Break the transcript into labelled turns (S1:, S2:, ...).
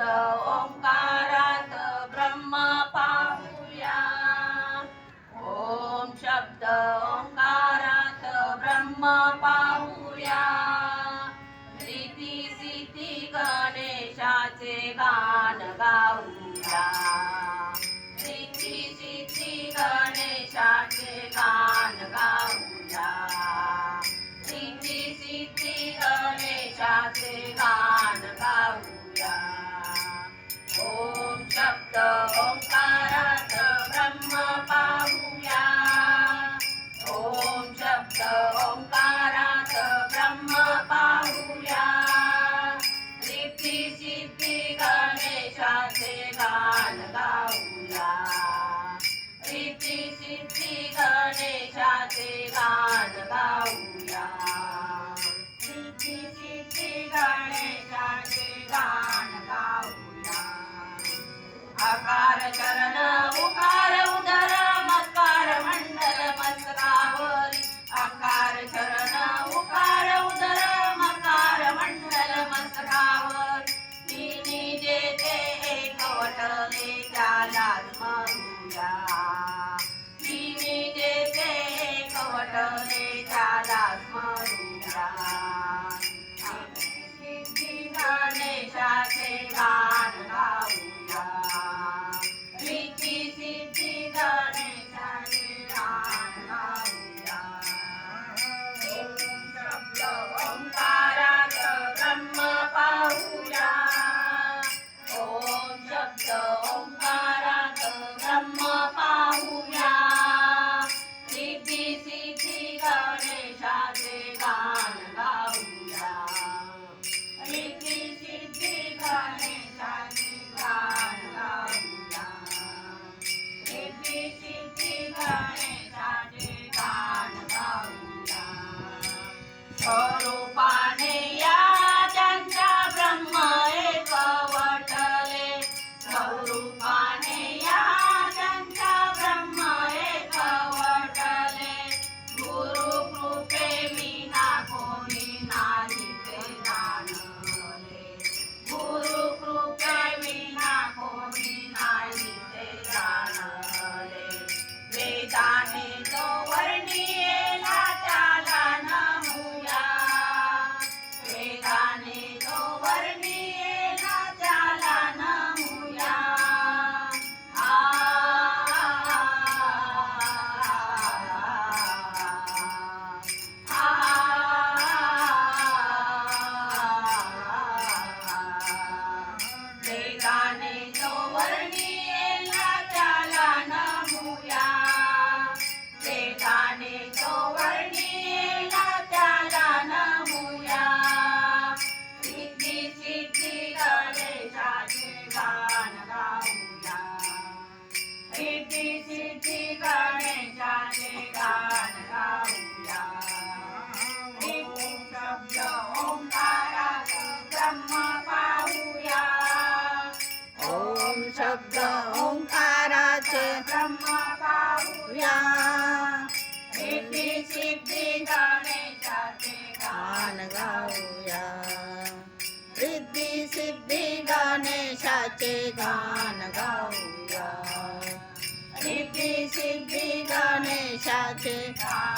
S1: ओंकारात ब्रह्म पाहूया. ओम शब्द ओंकारात ब्रह्म पाहूया. रिती सिद्धी गणेशाचे गान गाऊया. रिती सिद्धी गणेशाचे गान गाऊया. रिती सिद्धी गणेशाचे गान गाऊया. ओम शब्द ओंकारात ब्रह्म पाहूया. ओम शब्द ओंकारात ब्रह्म पाहूया. रिती सिद्धी गणेशाचे गान गाऊया. रिती सिद्धी गणेशाचे गान गाऊया. रिती सिद्धी गणेशाचे गान गाऊया. आकार चरण उकार उदर मकार मंडल मस्तकावरी. आकार चरण उकार उदर मकार मंडल मस्तकावर. तिन्ही जेथे एकवटले त्यालाच म्हणूया. तिन्ही जेथे एकवटले त्यालाच म्हणूया. सिद्धी गणेशाचे गान गाऊया. रिती सिद्धी गणेशाचे गान गाऊया. ओम शब्द ओंकारात ब्रह्म पाहूया. ओम शब्द ओंकारात ब्रह्म पाहूया. रिती सिद्धी गणेशाचे गान गाऊया. रिती सिद्धी गणेशाचे गान गाऊया. रिती सिद्धी गणेशाचे गान गाऊया. स्वरूपाने या त्यांच्या ब्रह्म एकवटले. स्वरूपाने या त्यांच्या ब्रह्म एकवटले. गुरु कृपे विना कोणी नाही ते जाणले. गुरु कृपे विना कोणी नाही ते जाणले. वेदाने जो वर्णिला त्याला नमूया. वेदाने जो वर्णिला त्याला नमूया. वेदाने जो वर्णिला त्याला नमूया. वेदाने जो वर्णिला त्याला नमूया. रिती सिद्धी गणेशाचे गान गाऊया. रिती सिद्धी गणेशाचे गान गाऊया. ओम शब्द ओंकारात ब्रह्म पाहूया.
S2: ओम शब्द ओंकाराचे
S1: ब्रह्म पाहूया. रिती सिद्धी गणेशाचे
S2: गान गाऊया. रिद्धी सिद्धी गणेशाचे गान गाऊया. रिद्धी सिद्धी गणेशाचे
S1: गान